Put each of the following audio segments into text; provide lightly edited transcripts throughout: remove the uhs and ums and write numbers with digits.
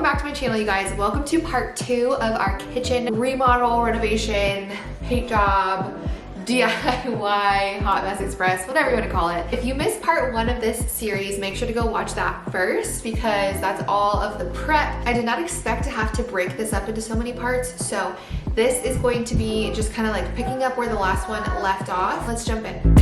back to my channel, you guys. Welcome to part 2 of our kitchen remodel, renovation, paint job, DIY, hot mess express, whatever you want to call it. If you missed part 1 of this series, make sure to go watch that first because that's all of the prep. I did not expect to have to break this up into so many parts, so this is going to be just kind of like picking up where the last one left off. Let's jump in.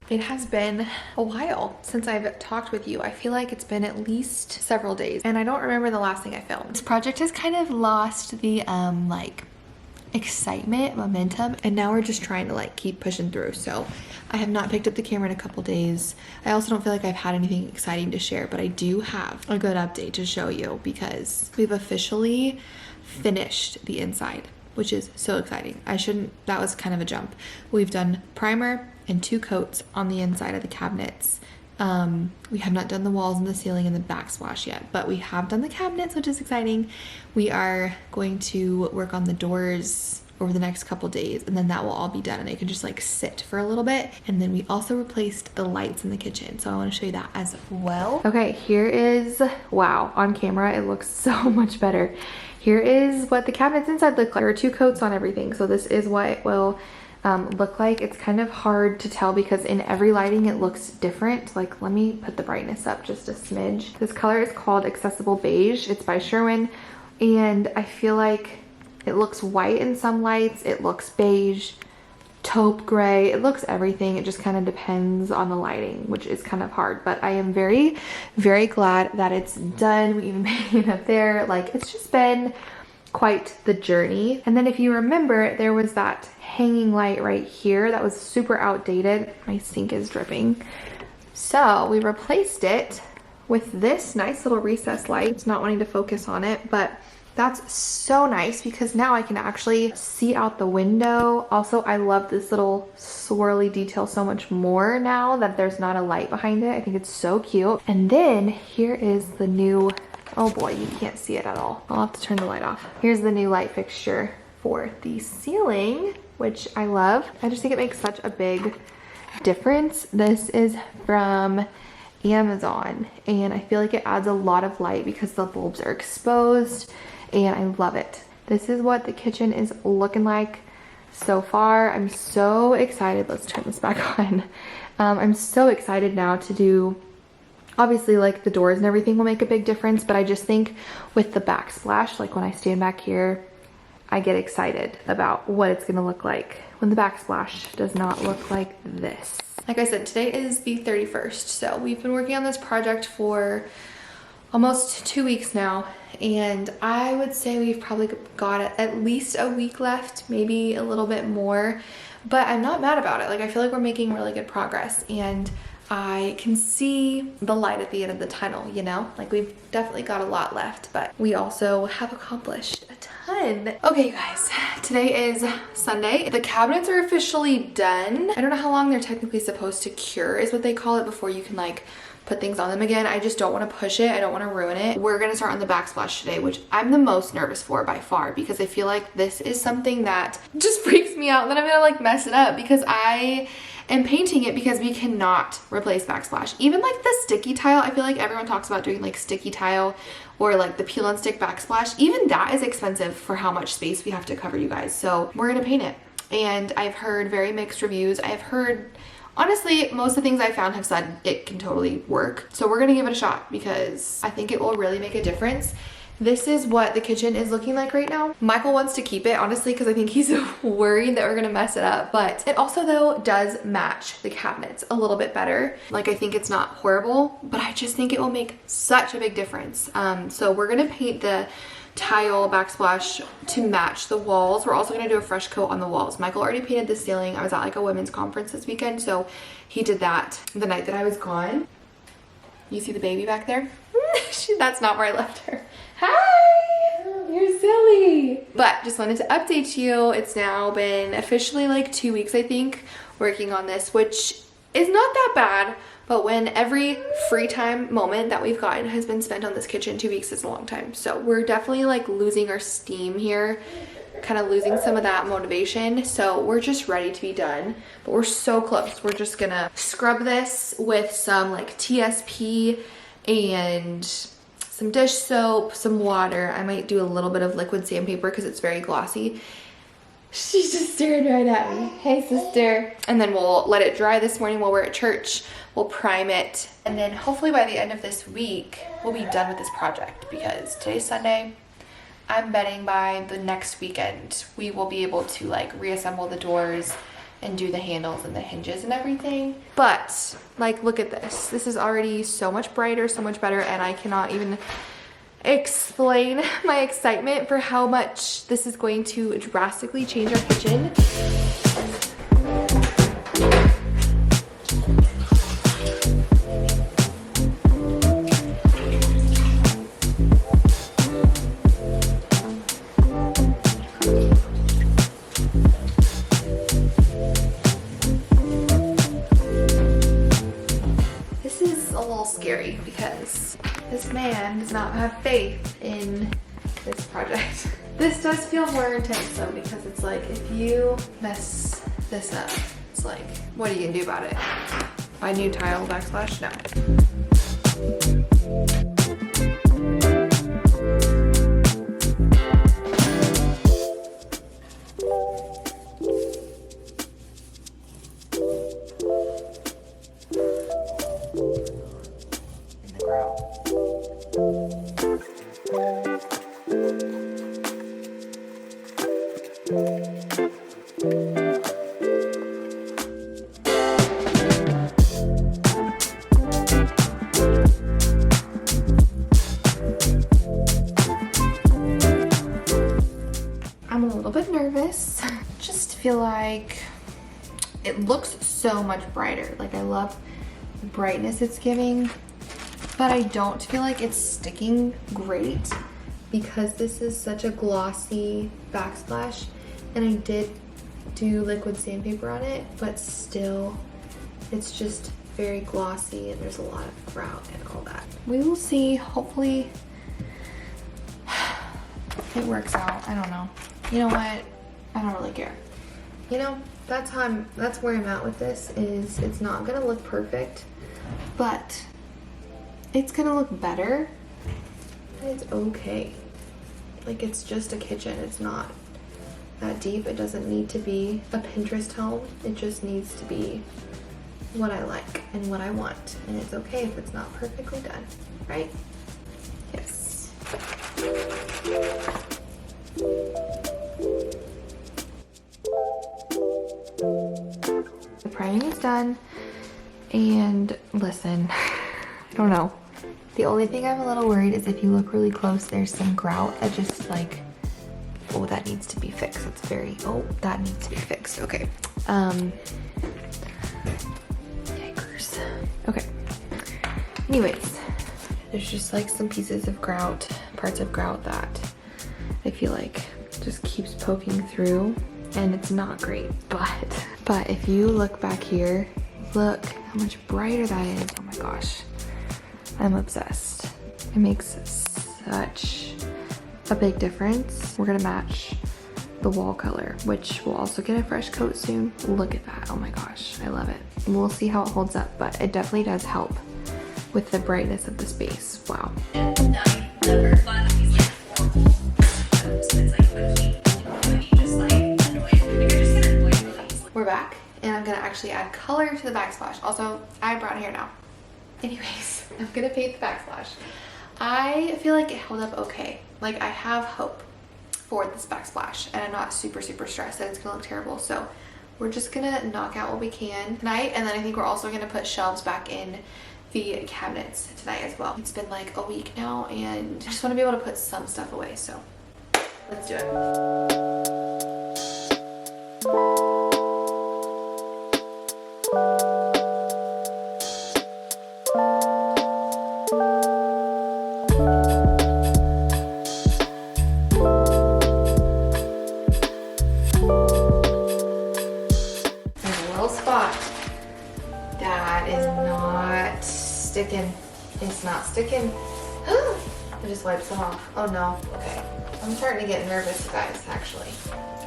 It has been a while since I've talked with you. I feel like it's been at least several days and I don't remember the last thing I filmed. This project has kind of lost the like excitement, momentum, and now we're just trying to like keep pushing through. So I have not picked up the camera in a couple days. I also don't feel like I've had anything exciting to share, but I do have a good update to show you because we've officially finished the inside, which is so exciting. That was kind of a jump. We've done primer and 2 coats on the inside of the cabinets. We have not done the walls and the ceiling and the backsplash yet, but we have done the cabinets, which is exciting. We are going to work on the doors over the next couple days, and then that will all be done and they can just like sit for a little bit. And then we also replaced the lights in the kitchen, so I want to show you that as well. Okay, here is, wow, on camera it looks so much better. Here is what the cabinets inside look like. There are 2 coats on everything, so this is what it will look like. It's kind of hard to tell because in every lighting it looks different. Like, let me put the brightness up just a smidge. This color is called Accessible Beige. It's by Sherwin, and I feel like it looks white in some lights, it looks beige, taupe gray, it looks everything. It just kind of depends on the lighting, which is kind of hard, but I am very, very glad that it's done. We even made it up there. Like, it's just been quite the journey. And then if you remember, there was that hanging light right here that was super outdated. My sink is dripping. So we replaced it with this nice little recessed light. It's not wanting to focus on it, but that's so nice because now I can actually see out the window. Also, I love this little swirly detail so much more now that there's not a light behind it. I think it's so cute. And then here is the new, oh boy, you can't see it at all. I'll have to turn the light off. Here's the new light fixture for the ceiling, which I love. I just think it makes such a big difference. This is from Amazon, and I feel like it adds a lot of light because the bulbs are exposed, and I love it. This is what the kitchen is looking like so far. I'm so excited. Let's turn this back on. I'm so excited now to do, obviously, like the doors and everything will make a big difference, but I just think with the backsplash, like when I stand back here, I get excited about what it's gonna look like when the backsplash does not look like this. Like I said, today is the 31st, so we've been working on this project for almost 2 weeks now, and I would say we've probably got at least a week left, maybe a little bit more, but I'm not mad about it. Like, I feel like we're making really good progress, and I can see the light at the end of the tunnel, you know? Like, we've definitely got a lot left, but we also have accomplished a ton. Okay, you guys, today is Sunday. The cabinets are officially done. I don't know how long they're technically supposed to cure, is what they call it, before you can like put things on them again. I just don't want to push it. I don't want to ruin it. We're going to start on the backsplash today, which I'm the most nervous for by far because I feel like this is something that just freaks me out that I'm going to like mess it up because I am painting it because we cannot replace backsplash. Even like the sticky tile, I feel like everyone talks about doing like sticky tile or like the peel and stick backsplash. Even that is expensive for how much space we have to cover, you guys. So we're going to paint it. And I've heard very mixed reviews. I've heard, honestly, most of the things I found have said it can totally work. So we're gonna give it a shot because I think it will really make a difference. This is what the kitchen is looking like right now. Michael wants to keep it, honestly, because I think he's worried that we're gonna mess it up. But it also, though, does match the cabinets a little bit better. Like, I think it's not horrible, but I just think it will make such a big difference. So we're gonna paint the tile backsplash to match the walls. We're also gonna do a fresh coat on the walls. Michael already painted the ceiling. I was at like a women's conference this weekend, so he did that the night that I was gone. You see the baby back there? That's not where I left her. Hi! You're silly. But just wanted to update you. It's now been officially like 2 weeks, I think, working on this, which is not that bad. But when every free time moment that we've gotten has been spent on this kitchen, 2 weeks is a long time. So we're definitely like losing our steam here, kind of losing some of that motivation. So we're just ready to be done, but we're so close. We're just gonna scrub this with some like TSP and some dish soap, some water. I might do a little bit of liquid sandpaper because it's very glossy. She's just staring right at me. Hey, sister. And then we'll let it dry this morning while we're at church. We'll prime it. And then hopefully by the end of this week, we'll be done with this project because today's Sunday. I'm betting by the next weekend, we will be able to like reassemble the doors and do the handles and the hinges and everything. But like, look at this. This is already so much brighter, so much better. And I cannot even explain my excitement for how much this is going to drastically change our kitchen. This is a little scary because this man does not have faith in this project. This does feel more intense though, because it's like if you mess this up, it's like, what are you gonna do about it? Buy new tile backsplash? No. In the grout. I'm a little bit nervous. Just feel like it looks so much brighter. Like I love the brightness it's giving, but I don't feel like it's sticking great because this is such a glossy backsplash, and I did do liquid sandpaper on it, but still it's just very glossy and there's a lot of grout and all that. We will see. Hopefully it works out. I don't know. You know what? I don't really care. You know, that's where I'm at with this. Is it's not gonna look perfect, but it's gonna look better. It's okay. Like, it's just a kitchen. It's not that deep. It doesn't need to be a Pinterest home. It just needs to be what I like and what I want. And it's okay if it's not perfectly done, right? Yes. The priming is done, and listen, I don't know. The only thing I'm a little worried is if you look really close, there's some grout that just like, oh, that needs to be fixed. It's very, oh, that needs to be fixed. Okay. Yikers. Okay. Anyways, there's just like some pieces of grout, parts of grout that I feel like just keeps poking through, and it's not great. But if you look back here, look how much brighter that is. Oh my gosh. I'm obsessed. It makes such a big difference. We're gonna match the wall color, which will also get a fresh coat soon. Look at that. Oh my gosh, I love it. And we'll see how it holds up, but it definitely does help with the brightness of the space. Wow. We're back, and I'm gonna actually add color to the backsplash. Also, I have brown hair now. Anyways, I'm gonna paint the backsplash. I feel like it held up okay. Like, I have hope for this backsplash, and I'm not super stressed that it's gonna look terrible. So we're just gonna knock out what we can tonight, and then I think we're also gonna put shelves back in the cabinets tonight as well. It's been like a week now and I just want to be able to put some stuff away, so let's do it. Sticking. It's not sticking. I just wiped some off. Oh no. Okay. I'm starting to get nervous, guys, actually.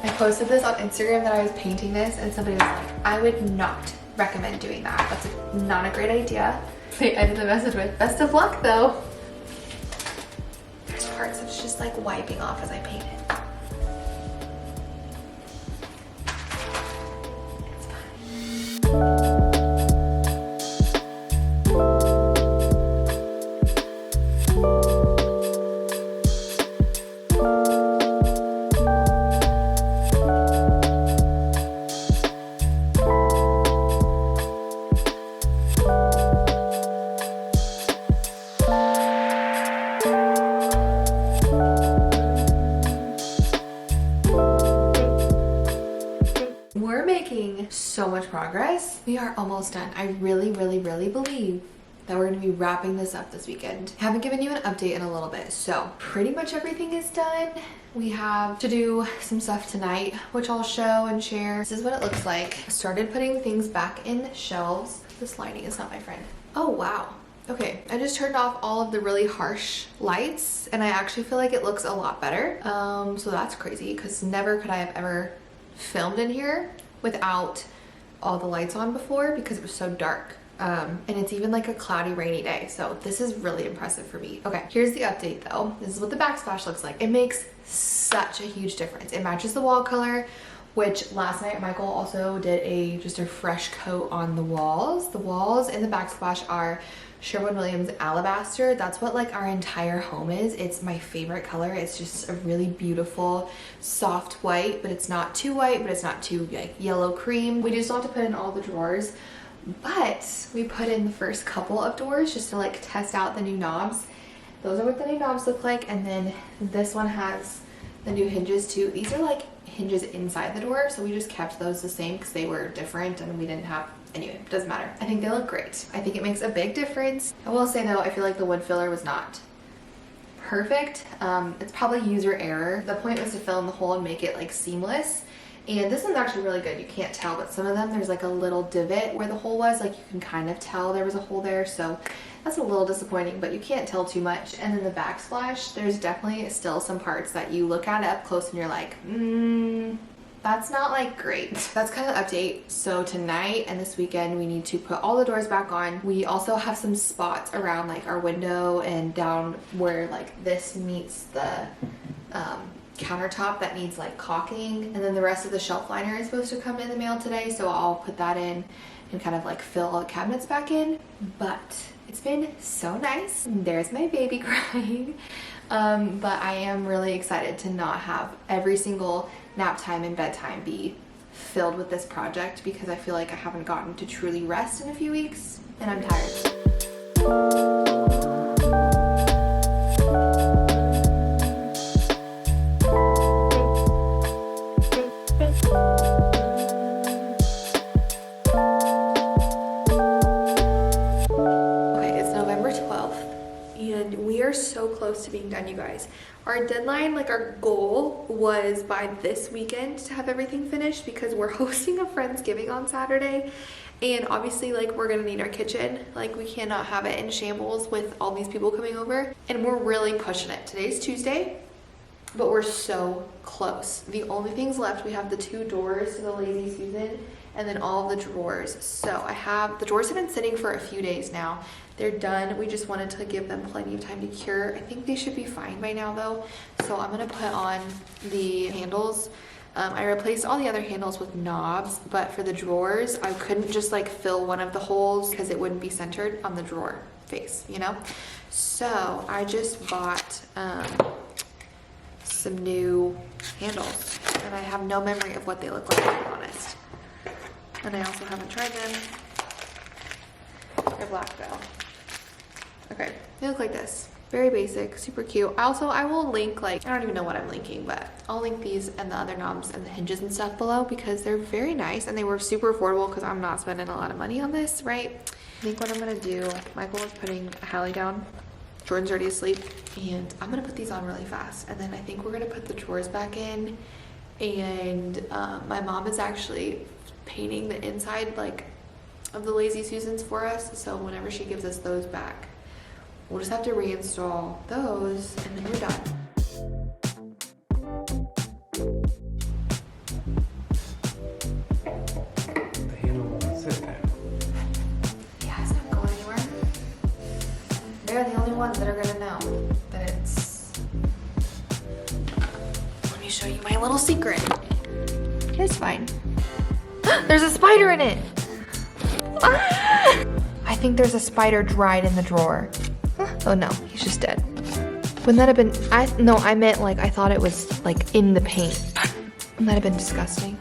I posted this on Instagram that I was painting this and somebody was like, I would not recommend doing that. That's not a great idea. I ended the message with, best of luck though. There's parts that's just like wiping off as I paint it. It's fine. So much progress. We are almost done. I really believe that we're going to be wrapping this up this weekend. I haven't given you an update in a little bit, so pretty much everything is done. We have to do some stuff tonight, which I'll show and share. This is what it looks like. I started putting things back in shelves. This lighting is not my friend. Oh wow. Okay, I just turned off all of the really harsh lights and I actually feel like it looks a lot better. So that's crazy because never could I have ever filmed in here without all the lights on before because it was so dark. And it's even like a cloudy, rainy day. So this is really impressive for me. Okay, here's the update though. This is what the backsplash looks like. It makes such a huge difference. It matches the wall color, which last night Michael also did just a fresh coat on the walls. The walls in the backsplash are Sherwin-Williams alabaster. That's what like our entire home is. It's my favorite color. It's just a really beautiful soft white, but it's not too white, but it's not too like yellow cream. We just have to put in all the drawers, but we put in the first couple of doors just to like test out the new knobs. Those are what the new knobs look like. And then this one has the new hinges too. These are like hinges inside the door, so we just kept those the same because they were different and we didn't have. Anyway, it doesn't matter. I think they look great. I think it makes a big difference. I will say though, I feel like the wood filler was not perfect. It's probably user error. The point was to fill in the hole and make it like seamless. And this one's actually really good. You can't tell, but some of them there's like a little divot where the hole was. Like you can kind of tell there was a hole there. So that's a little disappointing, but you can't tell too much. And then the backsplash, there's definitely still some parts that you look at it up close and you're like, that's not like great. That's kind of the update. So tonight and this weekend we need to put all the doors back on. We also have some spots around like our window and down where like this meets the countertop that needs like caulking, and then the rest of the shelf liner is supposed to come in the mail today, so I'll put that in and kind of like fill all the cabinets back in. But it's been so nice. There's my baby crying. But I am really excited to not have every single nap time and bedtime be filled with this project because I feel like I haven't gotten to truly rest in a few weeks and I'm tired. So close to being done, you guys. Our deadline, like our goal was by this weekend to have everything finished because we're hosting a Friendsgiving on Saturday, and obviously like we're gonna need our kitchen. Like we cannot have it in shambles with all these people coming over, and we're really pushing it. Today's Tuesday, but we're so close. The only things left, we have the 2 doors to the Lazy Susan and then all the drawers. So the drawers have been sitting for a few days now. They're done. We just wanted to give them plenty of time to cure. I think they should be fine by now though. So I'm gonna put on the handles. I replaced all the other handles with knobs, but for the drawers, I couldn't just like fill one of the holes because it wouldn't be centered on the drawer face, you know? So I just bought some new handles and I have no memory of what they look like, to be honest. And I also haven't tried them. They're black though. Okay, they look like this. Very basic, super cute. I will link, like, I don't even know what I'm linking, but I'll link these and the other knobs and the hinges and stuff below because they're very nice and they were super affordable because I'm not spending a lot of money on this, right? I think what I'm gonna do, Michael is putting Hallie down. Jordan's already asleep, and I'm gonna put these on really fast. And then I think we're gonna put the drawers back in. And my mom is actually painting the inside, like, of the Lazy Susans for us. So whenever she gives us those back, we'll just have to reinstall those and then we're done. The handle won't sit there. Yeah, it's not going anywhere. They're the only ones that are gonna know that it's... Let me show you my little secret. It's fine. There's a spider in it! Ah! I think there's a spider dried in the drawer. Oh no, he's just dead. Wouldn't that have been, no, I meant like, I thought it was like in the paint. Wouldn't that have been disgusting?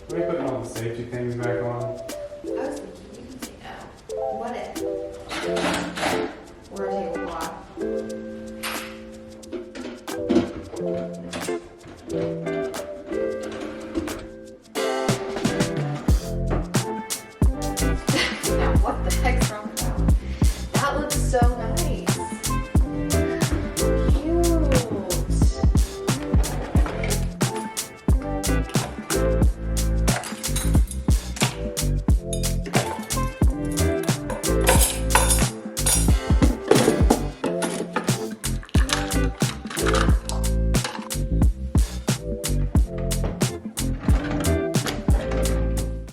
Are we putting all the safety things back on? I was thinking you can say no. What if? Or a tablecloth. Now what the heck's wrong with that? That looks so nice.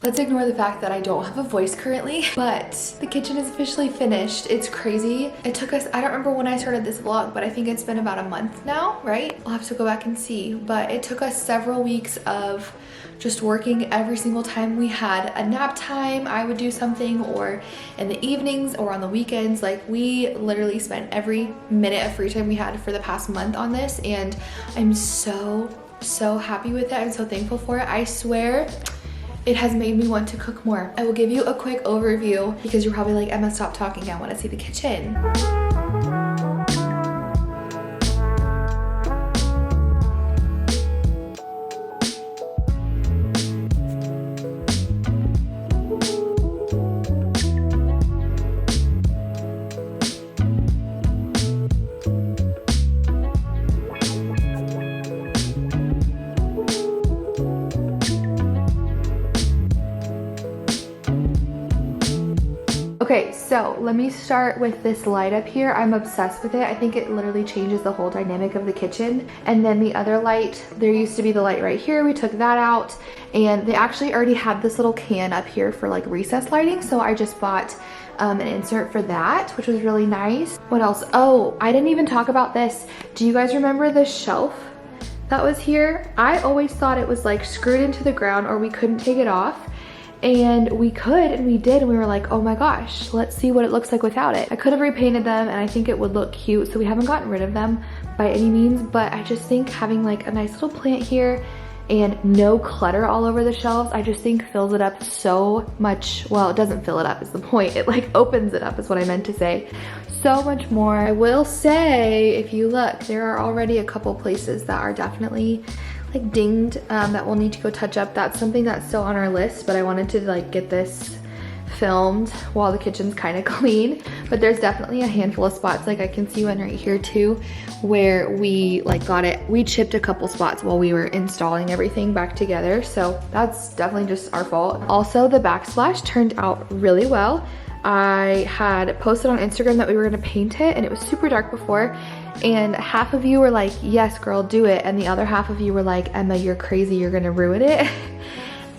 Let's ignore the fact that I don't have a voice currently, but the kitchen is officially finished. It's crazy. It took us, I don't remember when I started this vlog, but I think it's been about a month now, right? I'll have to go back and see, but it took us several weeks of just working every single time we had a nap time. I would do something, or in the evenings or on the weekends. Like, we literally spent every minute of free time we had for the past month on this, and I'm so happy with it. I'm so thankful for it. I swear, it has made me want to cook more. I will give you a quick overview because you're probably like, Emma, stop talking. I want to see the kitchen. Okay, so let me start with this light up here. I'm obsessed with it. I think it literally changes the whole dynamic of the kitchen. And then the other light, there used to be the light right here. We took that out, and they actually already had this little can up here for like recessed lighting. So I just bought an insert for that, which was really nice. What else? Oh, I didn't even talk about this. Do you guys remember the shelf that was here? I always thought it was like screwed into the ground or we couldn't take it off. And we could, and we did, and we were like, oh my gosh, let's see what it looks like without it. I could have repainted them, and I think it would look cute, so we haven't gotten rid of them by any means, but I just think having like a nice little plant here and no clutter all over the shelves, I just think fills it up so much. Well, it doesn't fill it up is the point. It like opens it up is what I meant to say. So much more. I will say, if you look, there are already a couple places that are definitely like dinged, that we'll need to go touch up. That's something that's still on our list, but I wanted to like get this filmed while the kitchen's kind of clean. But there's definitely a handful of spots, like I can see one right here too, where we like got it, we chipped a couple spots while we were installing everything back together. So that's definitely just our fault. Also, the backsplash turned out really well. I had posted on Instagram that we were gonna paint it, and it was super dark before, and half of you were like, yes girl, do it, and the other half of you were like, Emma, you're crazy, you're gonna ruin it.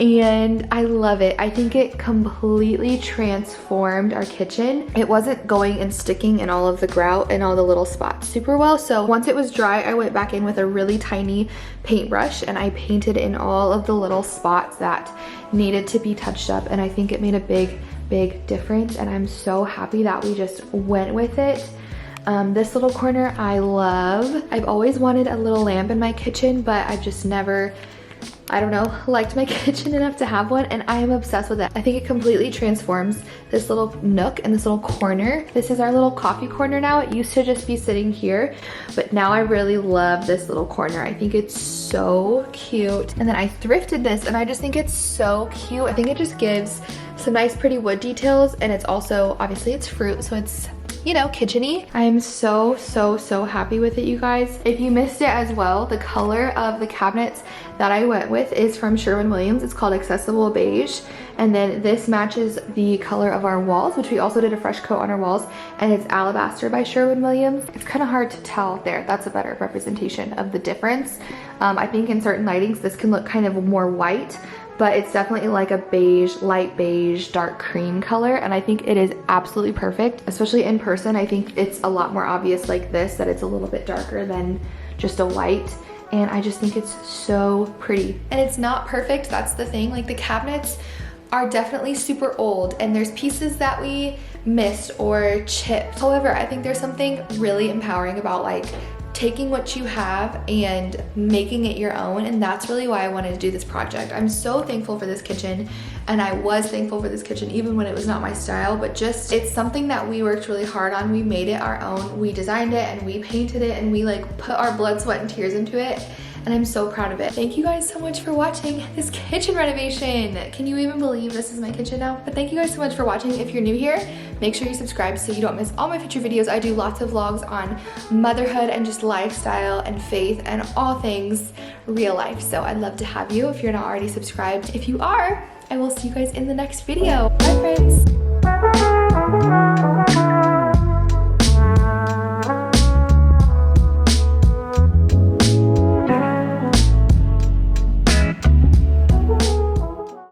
And I love it. I think it completely transformed our kitchen. It wasn't going and sticking in all of the grout and all the little spots super well. So once it was dry, I went back in with a really tiny paintbrush and I painted in all of the little spots that needed to be touched up, and I think it made a big difference, and I'm so happy that we just went with it. This little corner I love. I've always wanted a little lamp in my kitchen, but I've just never, I don't know, liked my kitchen enough to have one, and I am obsessed with it. I think it completely transforms this little nook and this little corner. This is our little coffee corner now. It used to just be sitting here, but now I really love this little corner. I think it's so cute. And then I thrifted this and I just think it's so cute. I think it just gives some nice pretty wood details, and it's also, obviously it's fruit, so it's, you know, kitchen-y. I am so happy with it, you guys. If you missed it as well, the color of the cabinets that I went with is from Sherwin-Williams. It's called Accessible Beige. And then this matches the color of our walls, which we also did a fresh coat on our walls, and it's Alabaster by Sherwin-Williams. It's kind of hard to tell there. That's a better representation of the difference. I think in certain lightings, this can look kind of more white, but it's definitely like a beige, light beige, dark cream color, and I think it is absolutely perfect, especially in person. I think it's a lot more obvious like this, that it's a little bit darker than just a white, and I just think it's so pretty. And it's not perfect, that's the thing. Like, the cabinets are definitely super old, and there's pieces that we missed or chipped. However, I think there's something really empowering about like taking what you have and making it your own, and that's really why I wanted to do this project. I'm so thankful for this kitchen, and I was thankful for this kitchen even when it was not my style, but just, it's something that we worked really hard on. We made it our own, we designed it, and we painted it, and we like put our blood, sweat, and tears into it, and I'm so proud of it. Thank you guys so much for watching this kitchen renovation. Can you even believe this is my kitchen now? But thank you guys so much for watching. If you're new here, make sure you subscribe so you don't miss all my future videos. I do lots of vlogs on motherhood and just lifestyle and faith and all things real life. So I'd love to have you if you're not already subscribed. If you are, I will see you guys in the next video. Bye, friends.